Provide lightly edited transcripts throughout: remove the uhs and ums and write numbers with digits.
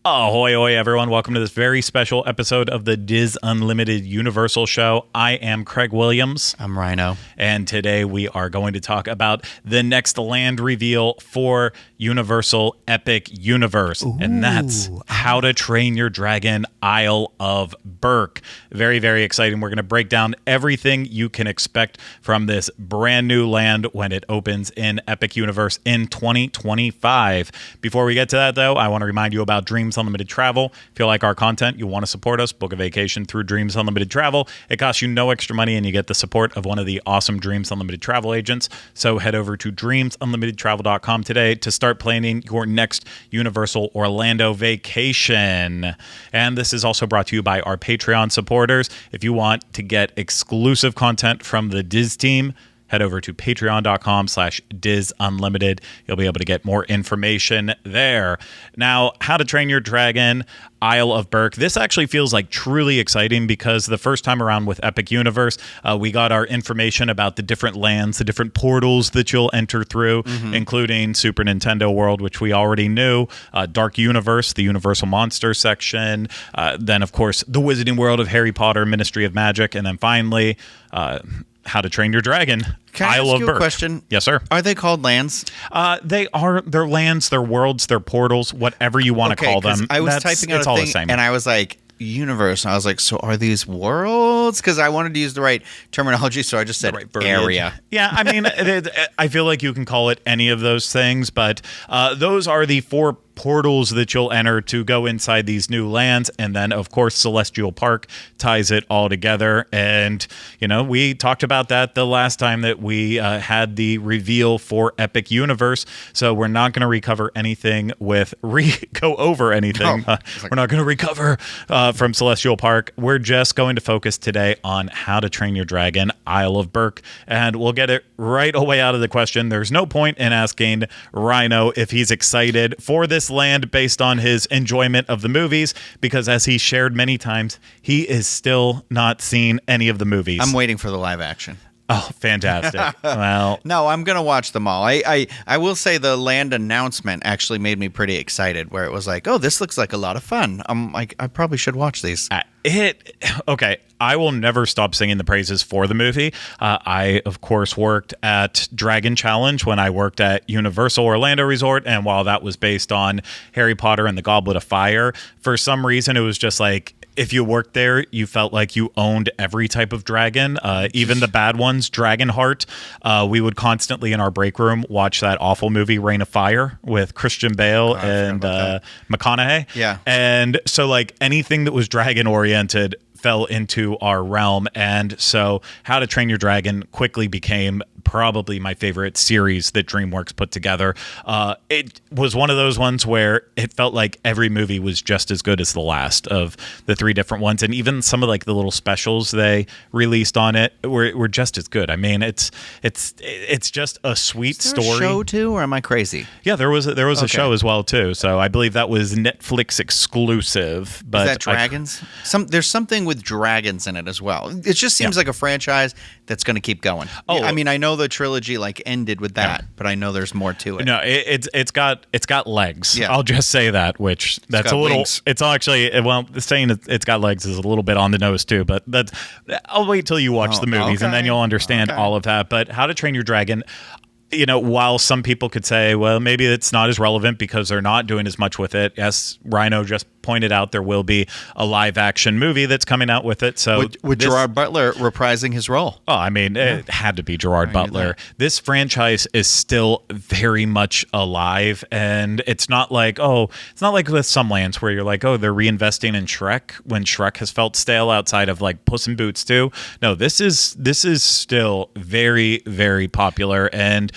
Ahoy, ahoy, everyone. Welcome to this very special episode of the Diz Unlimited Universal Show. I am Craig Williams. I'm Rhino. And today we are going to talk about the next land reveal for Universal Epic Universe. Ooh. And that's How to Train Your Dragon Isle of Berk. Very, very exciting. We're going to break down everything you can expect from this brand new land when it opens in Epic Universe in 2025. Before we get to that, though, I want to remind you about Dreams Unlimited Travel. If you like our content, you want to support us, book a vacation through Dreams Unlimited Travel. It costs you no extra money and you get the support of one of the awesome Dreams Unlimited Travel agents. So head over to dreamsunlimitedtravel.com today to start planning your next Universal Orlando vacation. And this is also brought to you by our Patreon supporters. If you want to get exclusive content from the Diz team, head over to patreon.com/DizUnlimited. You'll be able to get more information there. Now, How to Train Your Dragon Isle of Berk. This actually feels like truly exciting because the first time around with Epic Universe, we got our information about the different lands, the different portals that you'll enter through, including Super Nintendo World, which we already knew, Dark Universe, the Universal Monster section, then, of course, the Wizarding World of Harry Potter, Ministry of Magic, and then finally, How to Train Your Dragon, Can I Isle ask of you Berk. a question? Yes, sir. Are they called lands? They're lands, they're worlds, they're portals, whatever you want to call them. I was typing out a thing, and I was like, universe. And I was like, so are these worlds? Because I wanted to use the right terminology, so I just said area. Yeah, I mean, I feel like you can call it any of those things, but those are the four portals that you'll enter to go inside these new lands. And then, of course, Celestial Park ties it all together. And, you know, we talked about that the last time that we had the reveal for Epic Universe. So we're not going to recover anything go over anything. No. We're not going to recover from Celestial Park. We're just going to focus today on How to Train Your Dragon Isle of Berk. And we'll get it right away out of the question. There's no point in asking Rhino if he's excited for this land based on his enjoyment of the movies, because as he shared many times, he is still not seen any of the movies. I'm waiting for the live action. Oh, fantastic. Well, no, I'm going to watch them all. I will say the land announcement actually made me pretty excited, where it was like, oh, this looks like a lot of fun. I'm like, I probably should watch these. Okay, I will never stop singing the praises for the movie. I, of course, worked at Dragon Challenge when I worked at Universal Orlando Resort, and while that was based on Harry Potter and the Goblet of Fire, for some reason it was just like, if you worked there, you felt like you owned every type of dragon, even the bad ones. Dragonheart. We would constantly in our break room watch that awful movie Reign of Fire with Christian Bale and McConaughey. Yeah. And so like anything that was dragon oriented fell into our realm. And so How to Train Your Dragon quickly became probably my favorite series that DreamWorks put together. It was one of those ones where it felt like every movie was just as good as the last of the three different ones. And even some of like the little specials they released on it were just as good. I mean, it's just a sweet story. A show too, or am I crazy? Yeah, there was a show as well too. So I believe that was Netflix exclusive. But is that dragons? There's something with dragons in it as well. It just seems like a franchise that's going to keep going. Oh, I mean, I know the trilogy like ended with that, but I know there's more to it. No, it's got legs. Yeah. I'll just say that. That's a little. Wings. It's actually saying it's got legs is a little bit on the nose too. But I'll wait till you watch the movies and then you'll understand all of that. But How to Train Your Dragon. You know, while some people could say, well, maybe it's not as relevant because they're not doing as much with it. As Rhino just pointed out, there will be a live action movie that's coming out with it. So with Gerard Butler reprising his role. Oh, I mean, it had to be Gerard Butler. This franchise is still very much alive, and it's not like with some lands where you're like, oh, they're reinvesting in Shrek when Shrek has felt stale outside of like Puss in Boots 2. No, this is still very, very popular, and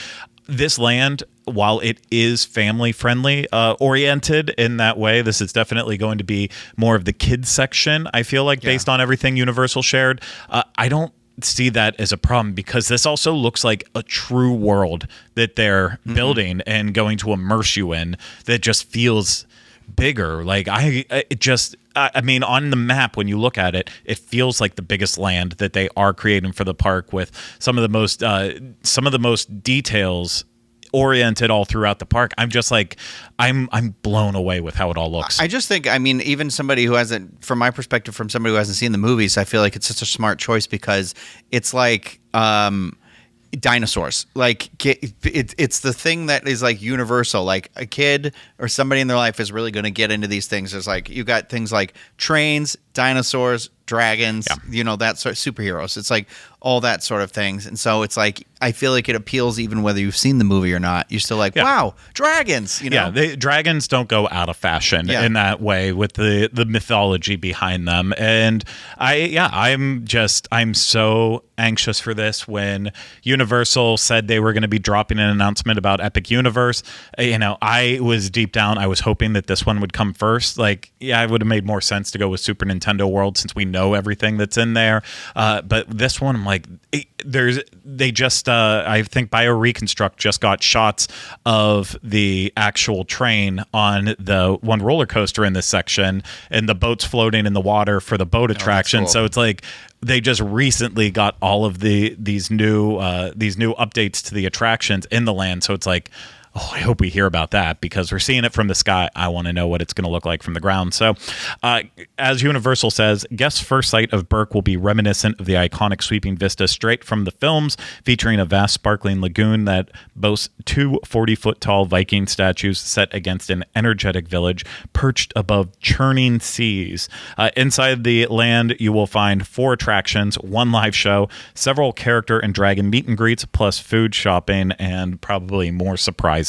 this land, while it is family friendly oriented in that way, this is definitely going to be more of the kids section. I feel like based on everything Universal shared, I don't see that as a problem because this also looks like a true world that they're building and going to immerse you in that just feels bigger. Like I mean, on the map, when you look at it, it feels like the biggest land that they are creating for the park with some of the most details oriented all throughout the park. I'm just like, I'm blown away with how it all looks. I just think, I mean, even somebody who hasn't, from my perspective, from somebody who hasn't seen the movies, I feel like it's such a smart choice because it's like dinosaurs. Like it's the thing that is like universal. Like a kid or somebody in their life is really going to get into these things. There's like, you got things like trains, dinosaurs, dragons, that sort of superheroes. It's like all that sort of things. And so it's like, I feel like it appeals even whether you've seen the movie or not. You're still like, wow, dragons, Yeah, dragons don't go out of fashion in that way with the mythology behind them. And I'm so anxious for this. When Universal said they were going to be dropping an announcement about Epic Universe, I was deep down, I was hoping that this one would come first. Like, it would have made more sense to go with Super Nintendo World since we know everything that's in there. But this one, I'm like, I think BioReconstruct just got shots of the actual train on the one roller coaster in this section, and the boats floating in the water for the boat attraction. Cool. So it's like they just recently got all of these new updates to the attractions in the land. So it's like, oh, I hope we hear about that because we're seeing it from the sky. I want to know what it's going to look like from the ground. So, as Universal says, guests' first sight of Berk will be reminiscent of the iconic sweeping vista straight from the films, featuring a vast sparkling lagoon that boasts two 40-foot-tall Viking statues set against an energetic village perched above churning seas. Inside the land, you will find 4 attractions, 1 live show, several character and dragon meet and greets, plus food, shopping, and probably more surprises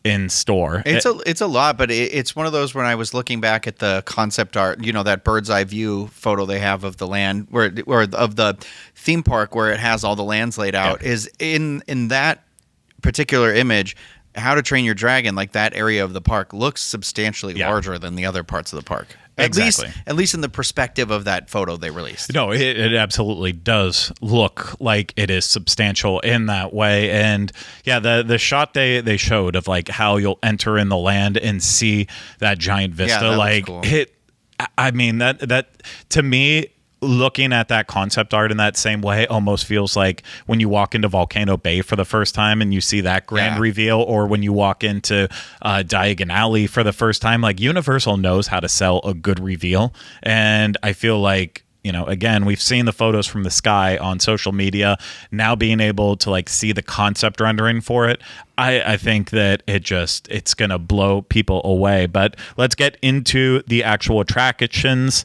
in store. It's a lot, but it's one of those when I was looking back at the concept art, that bird's eye view photo they have of the land or of the theme park where it has all the lands laid out is in that particular image. How to Train Your Dragon, like that area of the park looks substantially larger than the other parts of the park. At least in the perspective of that photo they released. No, it absolutely does look like it is substantial in that way. And the shot they showed of like how you'll enter in the land and see that giant vista, that like cool. I mean that to me, looking at that concept art in that same way almost feels like when you walk into Volcano Bay for the first time and you see that grand reveal, or when you walk into Diagon Alley for the first time. Like, Universal knows how to sell a good reveal, and I feel like, again, we've seen the photos from the sky on social media. Now being able to like see the concept rendering for it, I think that it's going to blow people away. But let's get into the actual attractions,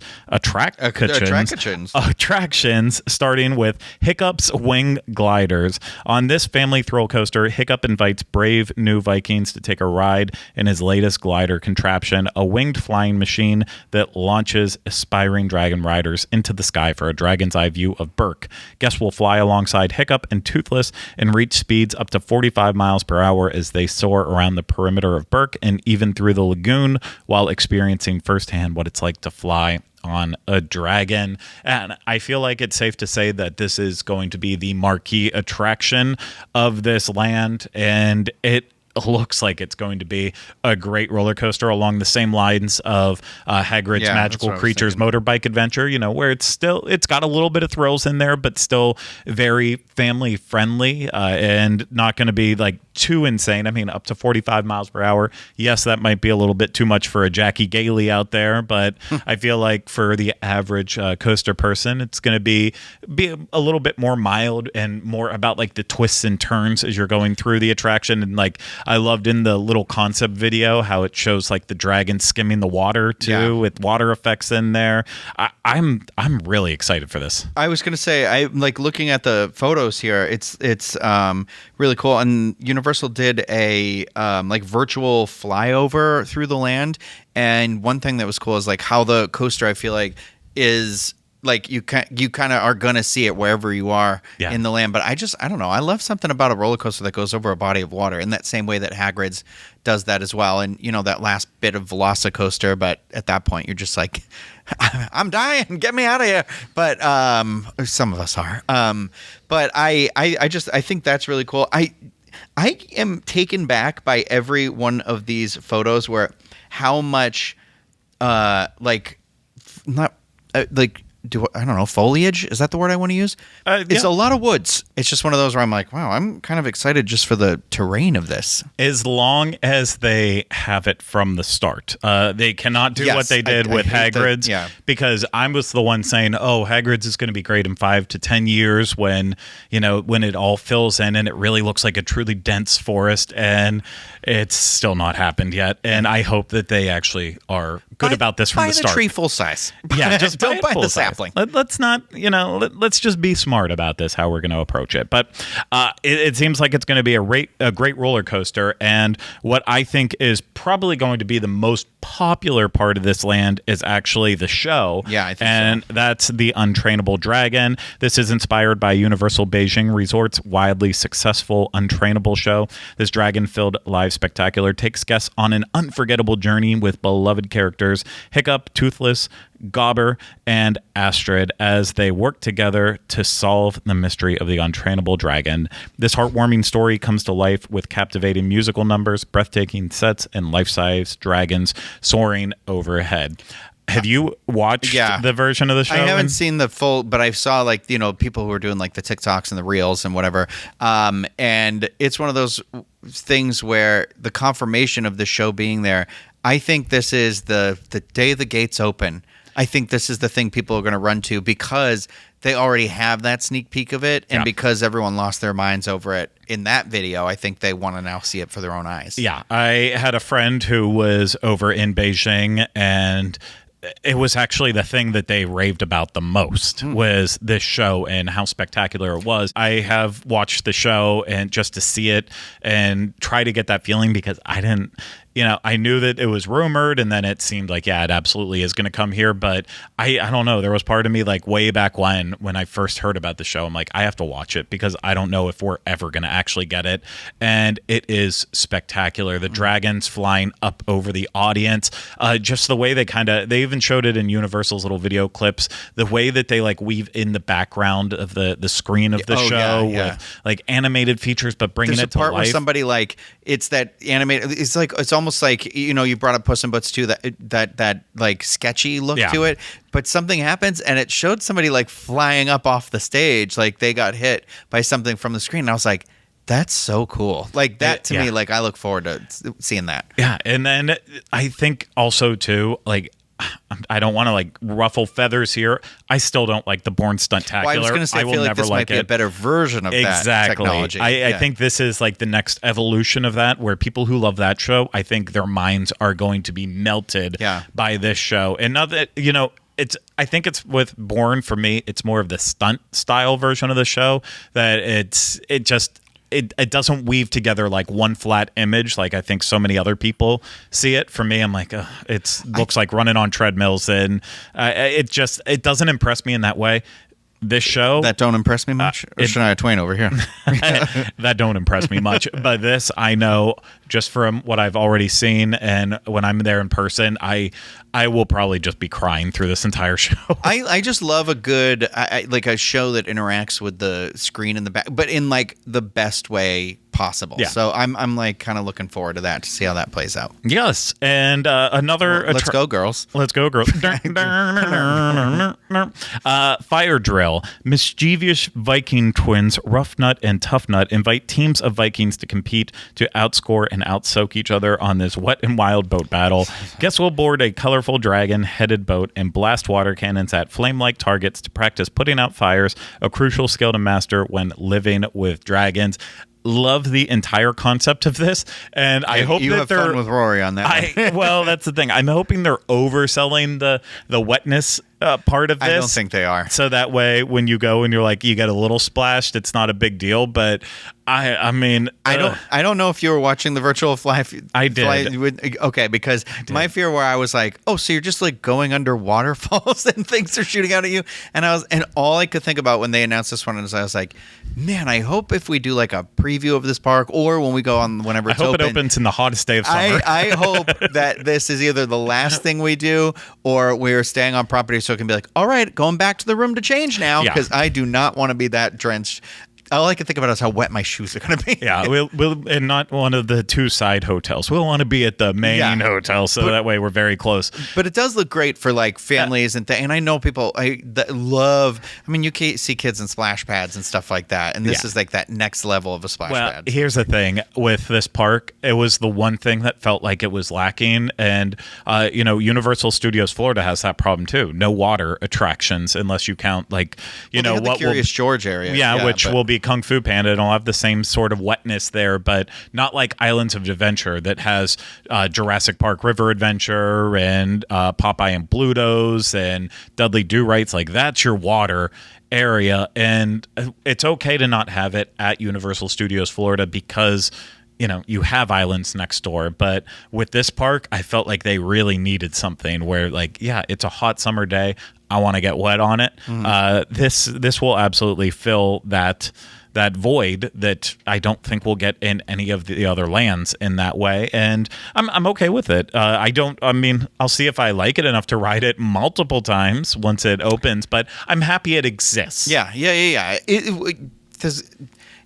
starting with Hiccup's Wing Gliders. On this family thrill coaster, Hiccup invites brave new Vikings to take a ride in his latest glider contraption, a winged flying machine that launches aspiring dragon riders into the sky for a dragon's eye view of Berk. Guests will fly alongside Hiccup and Toothless and reach speeds up to 45 miles per hour as they soar around the perimeter of Berk and even through the lagoon, while experiencing firsthand what it's like to fly on a dragon. And I feel like it's safe to say that this is going to be the marquee attraction of this land, and it looks like it's going to be a great roller coaster along the same lines of Hagrid's Magical Creatures Motorbike Adventure, where it's got a little bit of thrills in there, but still very family friendly, and not going to be like too insane. I mean, up to 45 miles per hour. Yes, that might be a little bit too much for a Jackie Gailey out there, but I feel like for the average coaster person, it's going to be a little bit more mild and more about like the twists and turns as you're going through the attraction. And like, I loved in the little concept video how it shows like the dragon skimming the water too, with water effects in there. I'm really excited for this. I was gonna say, I like looking at the photos here. It's really cool. And Universal did a like virtual flyover through the land. And one thing that was cool is like how the coaster, I feel like, is like you kind of are gonna see it wherever you are in the land. But I don't know. I love something about a roller coaster that goes over a body of water in that same way that Hagrid's does that as well. And that last bit of Velocicoaster, but at that point you're just like, I'm dying, get me out of here. But some of us are. But I think that's really cool. I am taken back by every one of these photos where how much I don't know, foliage? Is that the word I want to use? It's a lot of woods. It's just one of those where I'm like, wow, I'm kind of excited just for the terrain of this. As long as they have it from the start. They cannot do what they did with Hagrid's, because I was the one saying, oh, Hagrid's is going to be great in 5 to 10 years when it all fills in and it really looks like a truly dense forest, and it's still not happened yet. And I hope that they actually are good about this from the start. Buy the tree full size. Yeah, just don't buy the sapling. Let's not, let's just be smart about this, how we're going to approach it. But it seems like it's going to be a great roller coaster. And what I think is probably going to be the most popular part of this land is actually the show. Yeah, I think and so. That's the Untrainable Dragon. This is inspired by Universal Beijing Resort's wildly successful Untrainable show. This dragon-filled live spectacular takes guests on an unforgettable journey with beloved characters Hiccup, Toothless, Gobber, and Astrid as they work together to solve the mystery of the untrainable dragon. This heartwarming story comes to life with captivating musical numbers, breathtaking sets, and life-size dragons soaring overhead. Have you watched the version of the show? I haven't seen the full, but I saw people who were doing like the TikToks and the Reels and whatever. And it's one of those things where the confirmation of the show being there, I think this is the day the gates open. I think this is the thing people are going to run to because they already have that sneak peek of it. And because everyone lost their minds over it in that video, I think they want to now see it for their own eyes. Yeah. I had a friend who was over in Beijing, and it was actually the thing that they raved about the most was this show and how spectacular it was. I have watched the show and just to see it and try to get that feeling because I didn't, I knew that it was rumored, and then it seemed like, it absolutely is going to come here. But I don't know. There was part of me like way back when I first heard about the show, I'm like, I have to watch it because I don't know if we're ever going to actually get it. And it is spectacular. The dragons flying up over the audience, just the way they even showed it in Universal's little video clips, the way that they like weave in the background of the screen of the show with like animated features, but bringing it to life. There's a part where somebody like, it's that animated, it's almost like, you brought up Puss in Boots too, that like sketchy look to it, but something happens and it showed somebody like flying up off the stage, like they got hit by something from the screen, and I was like, that's so cool. Like that to me, like I look forward to seeing that. Yeah. And then I think also too, like, I don't want to like ruffle feathers here. I still don't like the Bourne Stuntacular. Well, I was going to say, I feel like this might be a better version of that technology. I think this is like the next evolution of that, where people who love that show, I think their minds are going to be melted by this show. And now that, I think it's with Bourne, for me, it's more of the stunt style version of the show that it doesn't weave together like one flat image like I think so many other people see it. For me, I'm like, it looks like running on treadmills, and it doesn't impress me in that way. This show that don't impress me much. Shania Twain over here. That don't impress me much. But this, I know just from what I've already seen, and when I'm there in person, I will probably just be crying through this entire show. I just love a good like a show that interacts with the screen in the back, but in like the best way possible. Yeah. So I'm like kind of looking forward to that, to see how that plays out. Yes, and another. Let's go, girls. Let's go, girls. Fire drill. Mischievous Viking twins Rough Nut and Tough Nut invite teams of Vikings to compete to outscore and outsoak each other on this wet and wild boat battle. Guests will board a colorful dragon-headed boat and blast water cannons at flame-like targets to practice putting out fires, a crucial skill to master when living with dragons. Love the entire concept of this, and I hope you that have fun with Rory on that. Well, that's the thing. I'm hoping they're overselling the wetness part of this. I don't think they are. So that way, when you go and you're like, you get a little splashed, it's not a big deal. But I mean, I don't know if you were watching the virtual fly. I did. Okay, because my fear where I was like, oh, so you're just like going under waterfalls and things are shooting out at you, and all I could think about when they announced this one is I was like, man, I hope if we do like a preview of this park, or when we go on whenever it's open, it opens in the hottest day of summer. I hope that this is either the last thing we do, or we're staying on property so it can be like, all right, going back to the room to change now, because I do not want to be that drenched. all I can think about is how wet my shoes are going to be. Yeah, we'll and not one of the 2 side hotels. We'll want to be at the main hotel, so that way we're very close. But it does look great for like families and I know people that love. I mean, you see kids in splash pads and stuff like that, and this is like that next level of a splash pad. Here's the thing with this park: it was the one thing that felt like it was lacking, and Universal Studios Florida has that problem too. No water attractions unless you count like the Curious George area, which will be Kung Fu Panda. It'll have the same sort of wetness there, but not like Islands of Adventure that has Jurassic Park River Adventure and Popeye and Bluto's and Dudley Do-Rights. Like that's your water area, and it's okay to not have it at Universal Studios Florida because you have islands next door. But with this park, I felt like they really needed something where like, it's a hot summer day, I want to get wet on it. This will absolutely fill that void that I don't think we'll get in any of the other lands in that way, and I'm okay with it. I'll see if I like it enough to ride it multiple times once it opens, but I'm happy it exists. Yeah.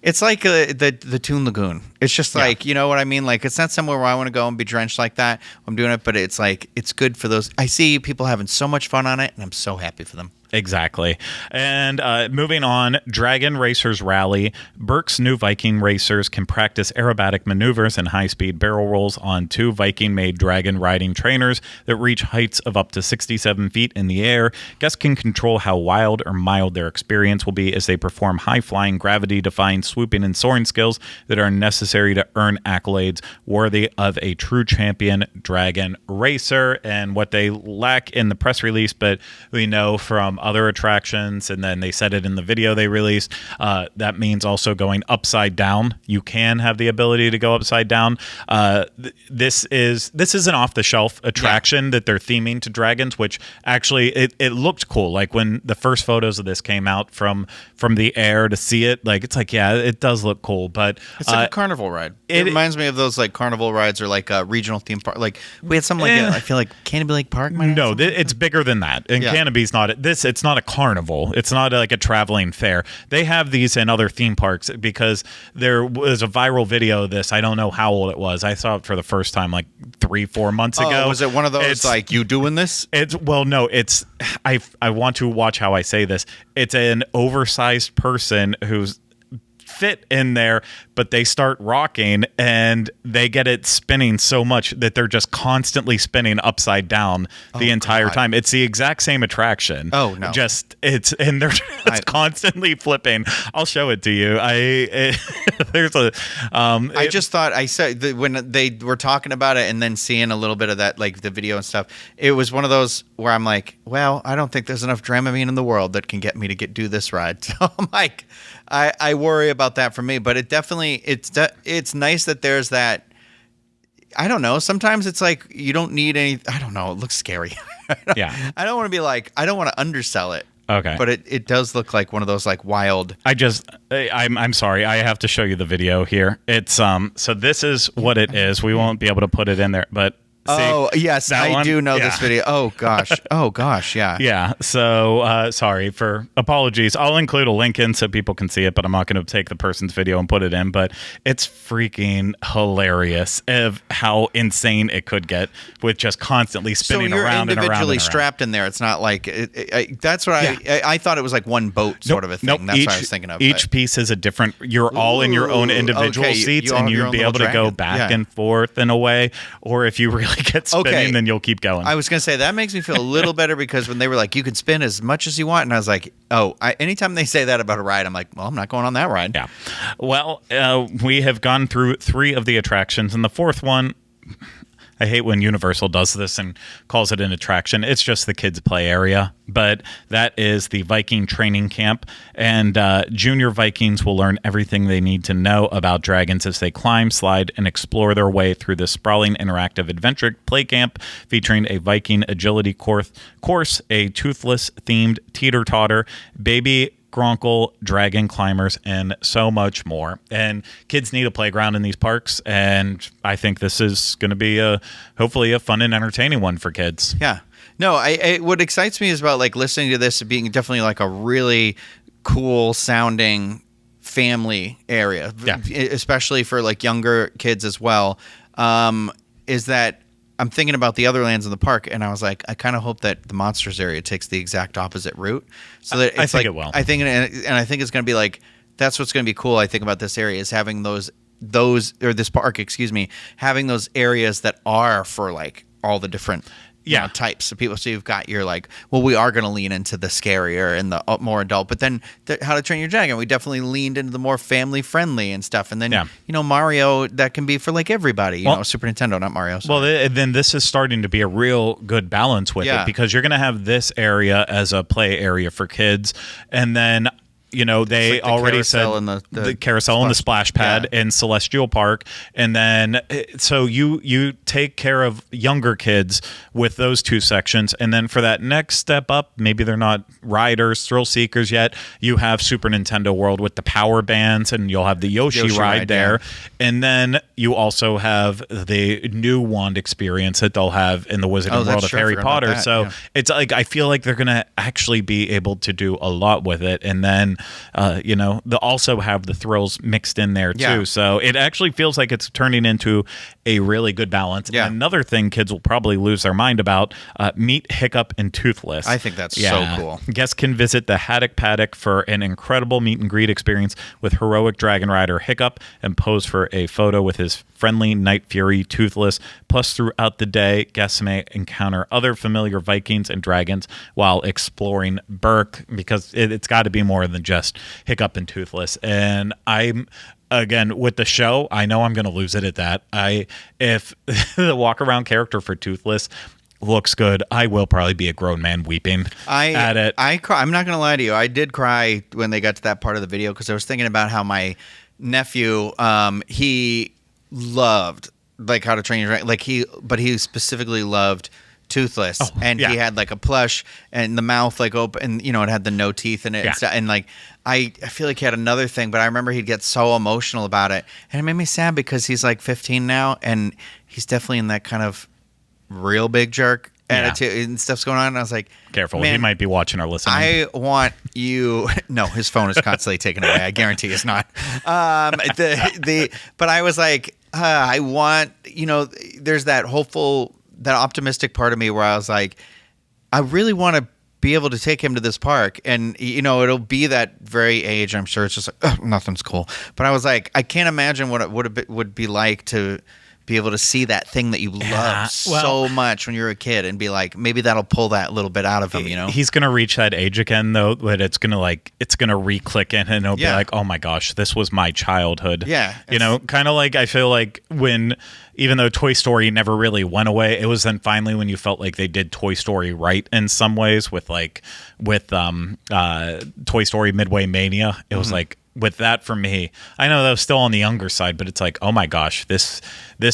It's like the Toon Lagoon. It's just like, you know what I mean? Like, it's not somewhere where I want to go and be drenched like that. I'm doing it, but it's like, it's good for those. I see people having so much fun on it, and I'm so happy for them. Exactly. And moving on, Dragon Racers Rally. Berk's new Viking racers can practice aerobatic maneuvers and high-speed barrel rolls on 2 Viking-made dragon riding trainers that reach heights of up to 67 feet in the air. Guests can control how wild or mild their experience will be as they perform high-flying, gravity-defying swooping and soaring skills that are necessary to earn accolades worthy of a true champion dragon racer. And what they lack in the press release, but we know from other attractions, and then they said it in the video they released, that means also going upside down. You can have the ability to go upside down. This is an off-the-shelf attraction that they're theming to dragons, which actually it looked cool. Like when the first photos of this came out from the air to see it, like it's like, it does look cool, but it's like a carnival ride. It reminds me of those like carnival rides or like a regional theme park. Like we had something like I feel like Canopy Lake Park. No, it's bigger than that. And Canopy's not this. It's not a carnival. It's not like a traveling fair. They have these in other theme parks because there was a viral video of this. I don't know how old it was. I saw it for the first time like 3-4 months ago. Was it one of those like you doing this? I want to watch how I say this. It's an oversized person who's fit in there, but they start rocking and they get it spinning so much that they're just constantly spinning upside down the entire time. It's the exact same attraction. Oh no! And they're just constantly flipping. I'll show it to you. I just thought I said when they were talking about it and then seeing a little bit of that, like the video and stuff, it was one of those where I'm like, well, I don't think there's enough Dramamine in the world that can get me to do this ride. So I'm like, I worry about that for me, but it definitely it's nice that there's that. I don't know. Sometimes it's like you don't need any. I don't know. It looks scary. I don't want to be like. I don't want to undersell it. Okay. But it does look like one of those like wild. I'm sorry. I have to show you the video here. It's so this is what it is. We won't be able to put it in there, but. Oh, yes, I do know this video. Oh, gosh. Yeah. Yeah. So, sorry for apologies. I'll include a link in so people can see it, but I'm not going to take the person's video and put it in. But it's freaking hilarious of how insane it could get with just constantly spinning around and around. So you're individually strapped in there. It's not like that's what I thought it was like one boat sort of a thing. That's what I was thinking of. Each piece is a different. You're all in your own individual seats, and you'd be able to go back and forth in a way. Or if you really get spinning, then you'll keep going. I was going to say, that makes me feel a little better because when they were like, you can spin as much as you want. And I was like, anytime they say that about a ride, I'm like, well, I'm not going on that ride. Yeah. Well, we have gone through 3 of the attractions, and the 4th one, I hate when Universal does this and calls it an attraction. It's just the kids' play area. But that is the Viking training camp. And junior Vikings will learn everything they need to know about dragons as they climb, slide, and explore their way through this sprawling interactive adventure play camp featuring a Viking agility course, a toothless-themed teeter-totter, baby Gronkle, dragon climbers, and so much more. And kids need a playground in these parks, and I think this is going to be hopefully a fun and entertaining one for kids. Yeah. No, what excites me is about like listening to this being definitely like a really cool sounding family area, Yeah. especially for like younger kids as well, is that I'm thinking about the other lands in the park, and I was like, I kind of hope that the monsters area takes the exact opposite route, so that it's I think like, it will. I think, and I think it's going to be like, that's what's going to be cool. I think about this area is having those or this park, excuse me, having those areas that are for like all the different types of people. So you've got your like, well, we are going to lean into the scarier and the more adult, but then How to Train Your Dragon, we definitely leaned into the more family friendly and stuff. And then Mario, that can be for like everybody. You know, Super Nintendo, not Mario. Sorry. Well, then this is starting to be a real good balance with it, because you're going to have this area as a play area for kids, and then they like the already said the carousel and the splash pad in Celestial Park. And then so you take care of younger kids with those two sections. And then for that next step up, maybe they're not riders, thrill seekers yet, you have Super Nintendo World with the power bands, and you'll have the Yoshi ride there. Yeah. And then you also have the new wand experience that they'll have in the Wizarding World of Harry Potter. So it's like, I feel like they're going to actually be able to do a lot with it. And then they'll also have the thrills mixed in there too. So it actually feels like it's turning into a really good balance. And another thing kids will probably lose their mind about, meet Hiccup and Toothless. I think that's so cool. Guests can visit the Haddock Paddock for an incredible meet and greet experience with heroic dragon rider Hiccup and pose for a photo with his friendly Night Fury Toothless. Plus, throughout the day, guests may encounter other familiar Vikings and dragons while exploring Berk, because it's got to be more than just Hiccup and Toothless. And again, with the show, I know I'm going to lose it at that. If the walk around character for Toothless looks good, I will probably be a grown man weeping at it. I'm not going to lie to you. I did cry when they got to that part of the video, because I was thinking about how my nephew, he loved like How to Train Your Dragon, but he specifically loved Toothless, and he had like a plush and the mouth like open, and it had the no teeth in it, and like I feel like he had another thing, but I remember he'd get so emotional about it, and it made me sad because he's like 15 now, and he's definitely in that kind of real big jerk attitude and stuff's going on. And I was like, careful, man, he might be watching or listening. I want you. No, his phone is constantly taken away. I guarantee it's not. But I was like, I want, there's that hopeful, that optimistic part of me where I was like, I really want to be able to take him to this park, and it'll be that very age. I'm sure it's just like, nothing's cool. But I was like, I can't imagine what it would be like to be able to see that thing that you love so much when you're a kid, and be like, maybe that'll pull that little bit out of him. He's gonna reach that age again though, but it's gonna re-click in, and it'll be like, oh my gosh, this was my childhood. Kind of like, I feel like when, even though Toy Story never really went away, it was then finally when you felt like they did Toy Story right in some ways with Toy Story Midway Mania. It was like, with that, for me, I know that was still on the younger side, but it's like, oh my gosh, this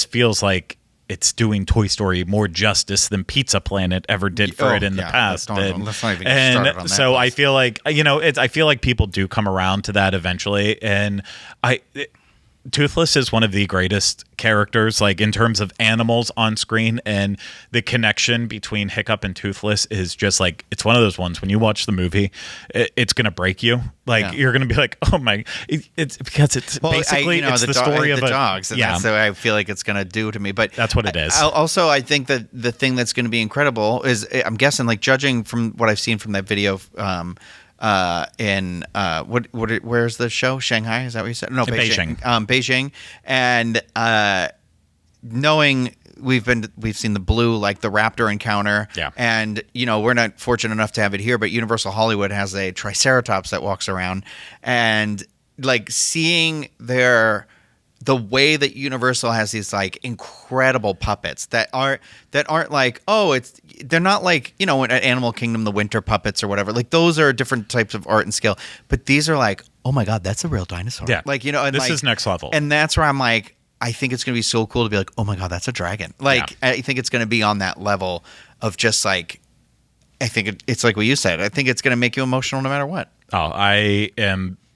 feels like it's doing Toy Story more justice than Pizza Planet ever did for it in the past. Let's not even get started on that. So I feel like, I feel like people do come around to that eventually, and Toothless is one of the greatest characters, like in terms of animals on screen, and the connection between Hiccup and Toothless is just like, it's one of those ones when you watch the movie, it's gonna break you. Like you're gonna be like, oh my! It's because it's basically it's the story of the dogs. And that's what I feel like it's gonna do to me. But that's what it is. Also, I think that the thing that's going to be incredible is, I'm guessing, like judging from what I've seen from that video. Where's the show? Shanghai? Is that what you said? No, Beijing. Beijing. And knowing we've seen the blue, like the raptor encounter. Yeah. And we're not fortunate enough to have it here, but Universal Hollywood has a triceratops that walks around, and like seeing the way that Universal has these like incredible puppets that aren't like, they're not like, at Animal Kingdom, the winter puppets or whatever. Like those are different types of art and skill, but these are like, oh my God, that's a real dinosaur. Yeah. Like, and this is next level. And that's where I'm like, I think it's going to be so cool to be like, oh my God, that's a dragon. Like, I think it's going to be on that level of just like, I think it's like what you said. I think it's going to make you emotional no matter what. Oh,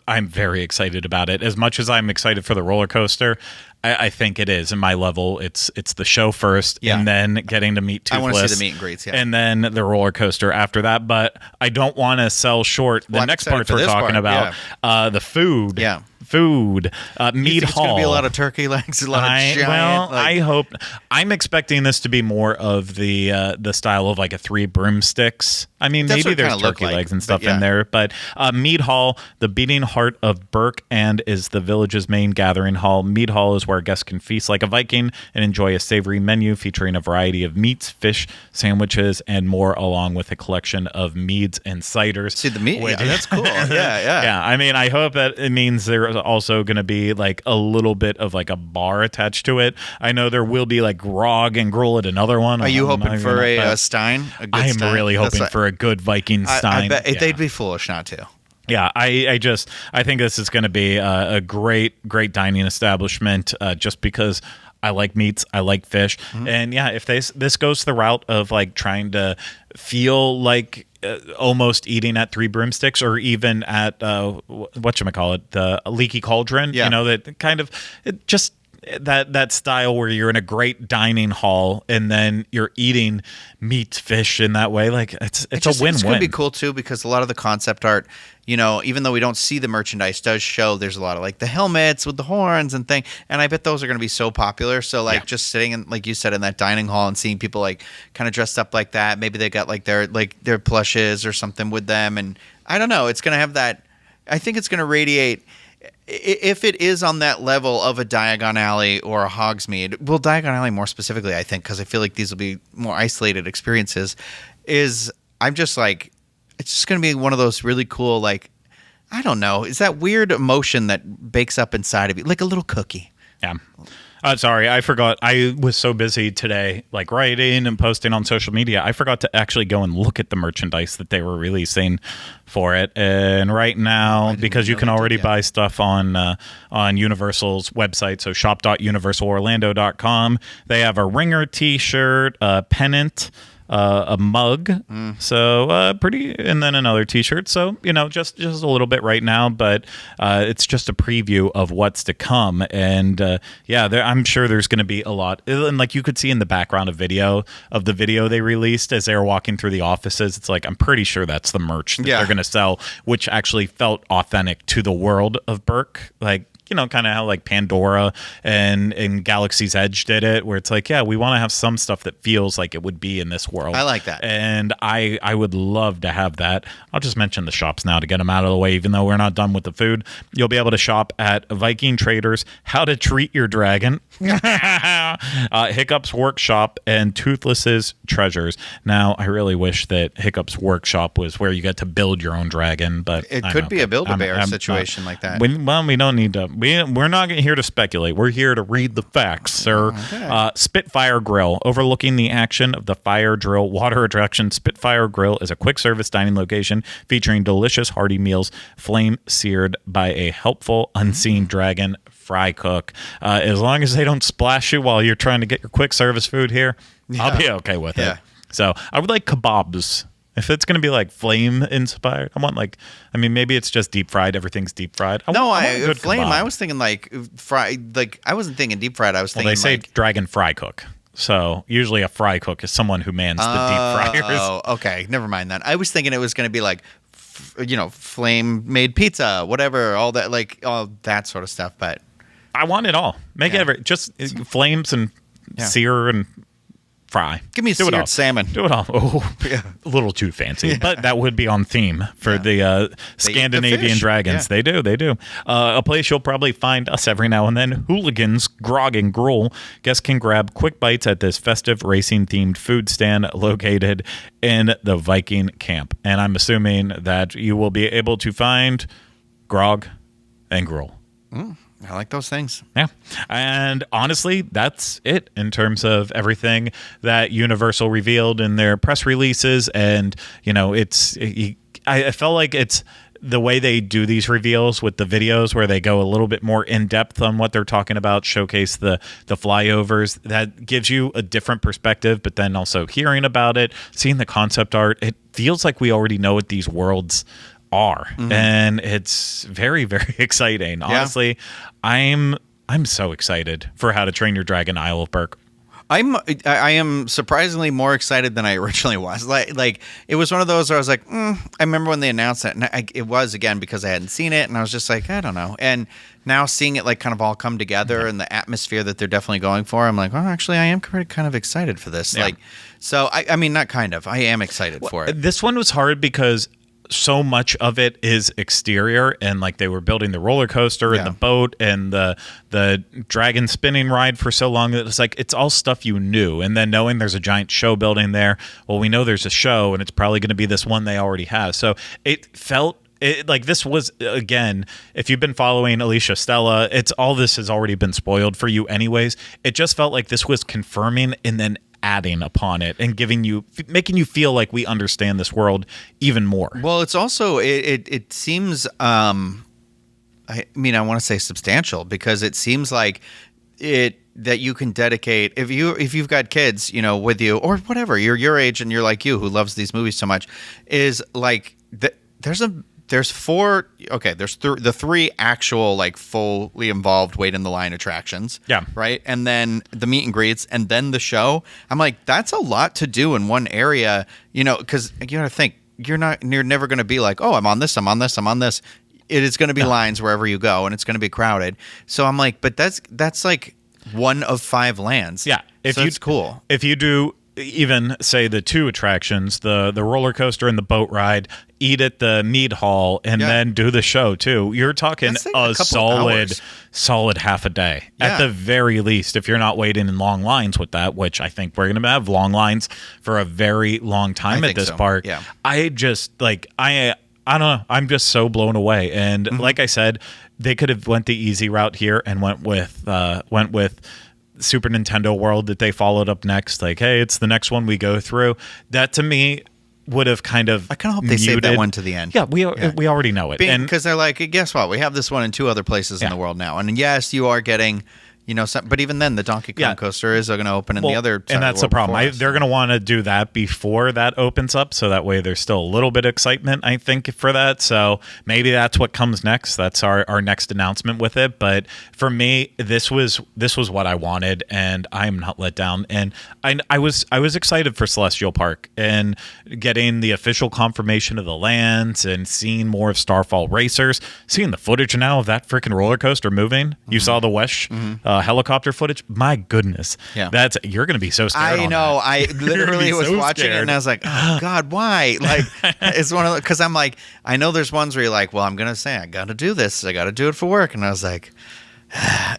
I'm very excited about it. As much as I'm excited for the roller coaster, I think it is in my level. It's the show first, and then getting to meet Toothless. I want to see the meet and greets, and then the roller coaster after that. But I don't want to sell short the next parts we're talking about. The food. Yeah. Food, mead hall. It's going to be a lot of turkey legs, a lot of giant. Well, I hope. I'm expecting this to be more of the style of like a 3 broomsticks. I mean, maybe there's turkey legs and stuff in there, but mead hall, the beating heart of Berk, and is the village's main gathering hall. Mead hall is where guests can feast like a Viking and enjoy a savory menu featuring a variety of meats, fish, sandwiches, and more, along with a collection of meads and ciders. See the meat? Yeah, that's cool. Yeah. I mean, I hope that it means there's also going to be like a little bit of like a bar attached to it. I know there will be like grog and gruel at another one. Are you hoping for a Stein? I'm really hoping for a good Viking Stein. I bet they'd be foolish not to. Yeah, I think this is going to be a great dining establishment just because I like meats, I like fish, and if this goes the route of like trying to feel like almost eating at 3 broomsticks or even at whatchamacallit, the Leaky Cauldron, that kind of just that style where you're in a great dining hall and then you're eating meat, fish in that way. Like it's a win-win. It's going to be cool too because a lot of the concept art, even though we don't see the merchandise, does show there's a lot of like the helmets with the horns and thing. And I bet those are going to be so popular. So like just sitting in, like you said, in that dining hall and seeing people like kind of dressed up like that. Maybe they got like their plushes or something with them. And I don't know. It's going to have that. I think it's going to radiate. If it is on that level of a Diagon Alley or a Hogsmeade, well, Diagon Alley more specifically, I think, because I feel like these will be more isolated experiences, I'm just like, it's just going to be one of those really cool, like, I don't know, is that weird emotion that bakes up inside of you, like a little cookie. Yeah. Sorry, I forgot. I was so busy today, like writing and posting on social media. I forgot to actually go and look at the merchandise that they were releasing for it. And right now, because you can already buy stuff on Universal's website, so shop.universalorlando.com, they have a Ringer T-shirt, a pennant, a mug, so pretty, and then another T-shirt. So just a little bit right now, but it's just a preview of what's to come. And I'm sure there's going to be a lot. And like you could see in the background of the video they released as they were walking through the offices. It's like I'm pretty sure that's the merch that they're going to sell, which actually felt authentic to the world of Berk, like. Kind of how like Pandora and Galaxy's Edge did it, where it's like, we want to have some stuff that feels like it would be in this world. I like that. And I would love to have that. I'll just mention the shops now to get them out of the way, even though we're not done with the food. You'll be able to shop at Viking Traders, How to Treat Your Dragon, Hiccup's Workshop, and Toothless's Treasures. Now, I really wish that Hiccup's Workshop was where you get to build your own dragon, but it could be a Build-A-Bear situation like that. We don't need to. We're not here to speculate. We're here to read the facts, sir. Okay. Spitfire Grill, overlooking the action of the fire drill water attraction. Spitfire Grill is a quick-service dining location featuring delicious hearty meals, flame-seared by a helpful, unseen dragon fry cook. As long as they don't splash you while you're trying to get your quick-service food here, I'll be okay with it. So I would like kebabs. If it's going to be like flame inspired, I want maybe it's just deep fried. Everything's deep fried. Flame. Kebab. I was thinking like fried. Like I wasn't thinking deep fried. I was thinking they say dragon fry cook. So usually a fry cook is someone who mans the deep fryers. Oh, okay. Never mind that. I was thinking it was going to be like, flame made pizza, whatever, all that, like all that sort of stuff. But I want it all. Make it just flames and sear and fry. Give me a seared salmon. Do it all. Oh, a little too fancy, but that would be on theme for the Scandinavian dragons. Yeah. They do. A place you'll probably find us every now and then. Hooligans, grog, and gruel. Guests can grab quick bites at this festive racing-themed food stand located in the Viking camp. And I'm assuming that you will be able to find grog and gruel. I like those things. Yeah. And honestly, that's it in terms of everything that Universal revealed in their press releases. And, I felt like it's the way they do these reveals with the videos where they go a little bit more in depth on what they're talking about, showcase the flyovers. That gives you a different perspective, but then also hearing about it, seeing the concept art, it feels like we already know what these worlds are, and it's very, very exciting. Honestly, I'm so excited for How to Train Your Dragon Isle of Berk. I am surprisingly more excited than I originally was. Like it was one of those where I was like, I remember when they announced it, and it was again because I hadn't seen it, and I was just like, I don't know. And now seeing it like kind of all come together and the atmosphere that they're definitely going for, I'm like, oh, actually, I am kind of excited for this. Yeah. Like, so I mean, not kind of, I am excited for it. This one was hard because so much of it is exterior, and like they were building the roller coaster and the boat and the dragon spinning ride for so long that it's like it's all stuff you knew, and then knowing there's a giant show building there, well, we know there's a show and it's probably going to be this one they already have, so it felt like this was, again, if you've been following Alicia Stella, it's all this has already been spoiled for you anyways. It just felt like this was confirming and then adding upon it and making you feel like we understand this world even more. Well, it's also it seems I mean, I want to say substantial, because it seems like that you can dedicate, if you've got kids, you know, with you, or whatever, you're your age and you're like you who loves these movies so much, is like there's the three actual like fully involved wait in the line attractions. Yeah. Right. And then the meet and greets and then the show. I'm like, that's a lot to do in one area, you know, because you got to think you're never going to be like, oh, I'm on this. It is going to be lines wherever you go, and it's going to be crowded. So I'm like, but that's like one of 5 lands. Yeah. It's cool. If you do even say the 2 attractions, the roller coaster and the boat ride, eat at the mead hall, and then do the show too, you're talking a solid half a day at the very least, if you're not waiting in long lines with that, which I think we're going to have long lines for a very long time at this park. Yeah. I just like I don't know, I'm just so blown away, and like I said, they could have went the easy route here and went with Super Nintendo World that they followed up next. Like, hey, it's the next one we go through. That to me would have kind of, I kind of hope they saved that one to the end. Yeah, we already know it. Because they're like, guess what? We have this one in 2 other places in the world now. And yes, you are getting, you know, but even then, the Donkey Kong coaster is going to open in the other side, and that's the problem. They're going to want to do that before that opens up, so that way there's still a little bit of excitement, I think, for that. So maybe that's what comes next. That's our next announcement with it. But for me, this was what I wanted, and I'm not let down. And I was excited for Celestial Park and getting the official confirmation of the lands and seeing more of Starfall Racers, seeing the footage now of that freaking roller coaster moving. You saw the Wesh helicopter footage. My goodness, you're going to be so scared. I know. I literally was watching it and I was like, oh God, why? Like, it's one of the, because I'm like, I know there's ones where you're like, well, I'm going to say I got to do this. I got to do it for work. And I was like,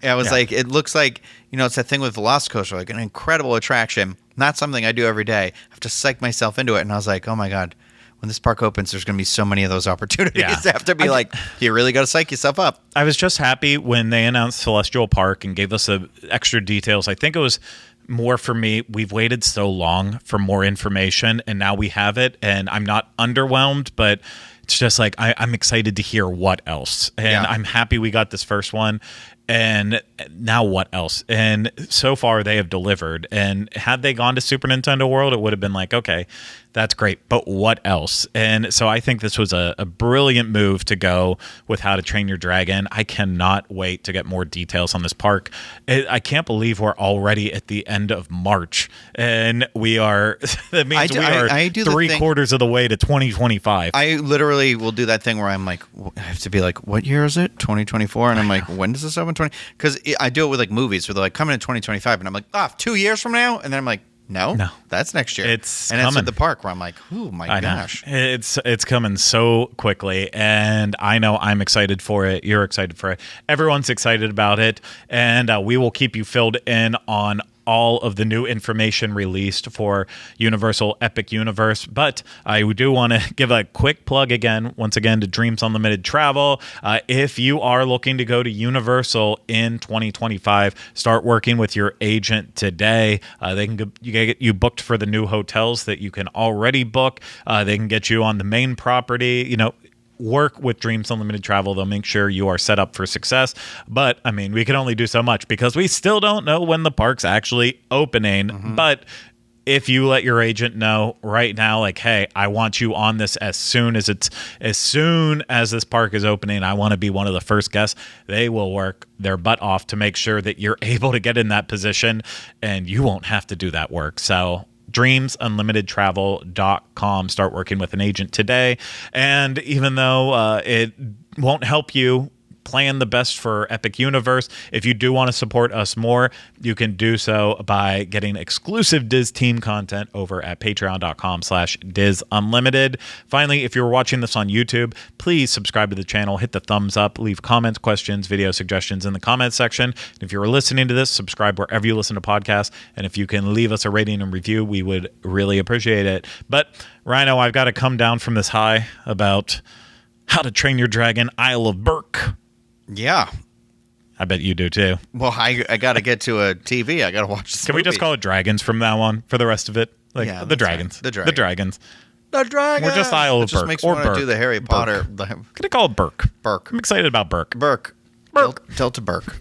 like, it looks like, you know, it's that thing with Velocicoaster, like an incredible attraction, not something I do every day. I have to psych myself into it. And I was like, oh my God, when this park opens, there's going to be so many of those opportunities. To have to be like, you really got to psych yourself up. I was just happy when they announced Celestial Park and gave us extra details. I think it was more for me. We've waited so long for more information, and now we have it, and I'm not underwhelmed, but it's just like I'm excited to hear what else. And I'm happy we got this first one. And now what else? And so far they have delivered. And had they gone to Super Nintendo World, it would have been like, okay, that's great, but what else? And so I think this was a brilliant move to go with How to Train Your Dragon. I cannot wait to get more details on this park. I can't believe we're already at the end of March, and we are. That means we are 3/4 of the way to 2025. I literally will do that thing where I'm like, I have to be like, what year is it? 2024, and I'm like, when does this open? Because I do it with like movies where they're like coming in 2025, and I'm like, 2 years from now, and then I'm like, no, that's next year. It's at the park where I'm like, oh my gosh, it's coming so quickly, and I know I'm excited for it. You're excited for it. Everyone's excited about it, and we will keep you filled in on all of the new information released for Universal Epic Universe. But I do want to give a quick plug once again to Dreams Unlimited Travel. If you are looking to go to Universal in 2025, start working with your agent today. They can get you booked for the new hotels that you can already book. They can get you on the main property. You know, work with Dreams Unlimited Travel. They'll make sure you are set up for success. But, I mean, we can only do so much because we still don't know when the park's actually opening. But if you let your agent know right now, like, hey, I want you on this as soon as this park is opening, I want to be one of the first guests, they will work their butt off to make sure that you're able to get in that position and you won't have to do that work. So dreamsunlimitedtravel.com. Start working with an agent today. And even though it won't help you plan the best for Epic Universe, if you do want to support us more, you can do so by getting exclusive Diz team content over at patreon.com/DizUnlimited. Finally, if you're watching this on YouTube, please subscribe to the channel, hit the thumbs up, leave comments, questions, video suggestions in the comments section. If you're listening to this, subscribe wherever you listen to podcasts. And if you can leave us a rating and review, we would really appreciate it. But Rhino, I've got to come down from this high about How to Train Your Dragon, Isle of Berk. Yeah. I bet you do too. Well, I got to get to a TV. I got to watch this Can we just call it Dragons from now on for the rest of it? Like, yeah, the Dragons. Right. The Dragons. The Dragons. We're just Isle of It just Berk. makes me Or want to Berk. do the Harry Potter. Gonna call it Berk. Berk. I'm excited about Berk. Berk. Delta Berk.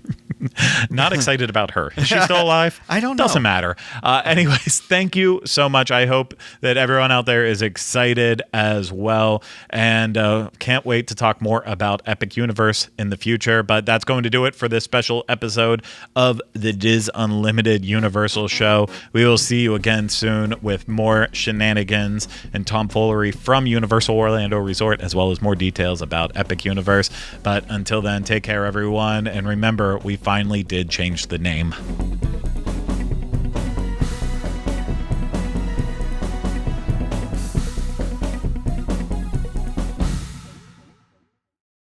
Not excited about her. Is she still alive? I don't know. Doesn't matter. Anyways, thank you so much. I hope that everyone out there is excited as well. And can't wait to talk more about Epic Universe in the future. But that's going to do it for this special episode of the Diz Unlimited Universal Show. We will see you again soon with more shenanigans and tomfoolery from Universal Orlando Resort, as well as more details about Epic Universe. But until then, take care, everyone. And remember, we finally did change the name.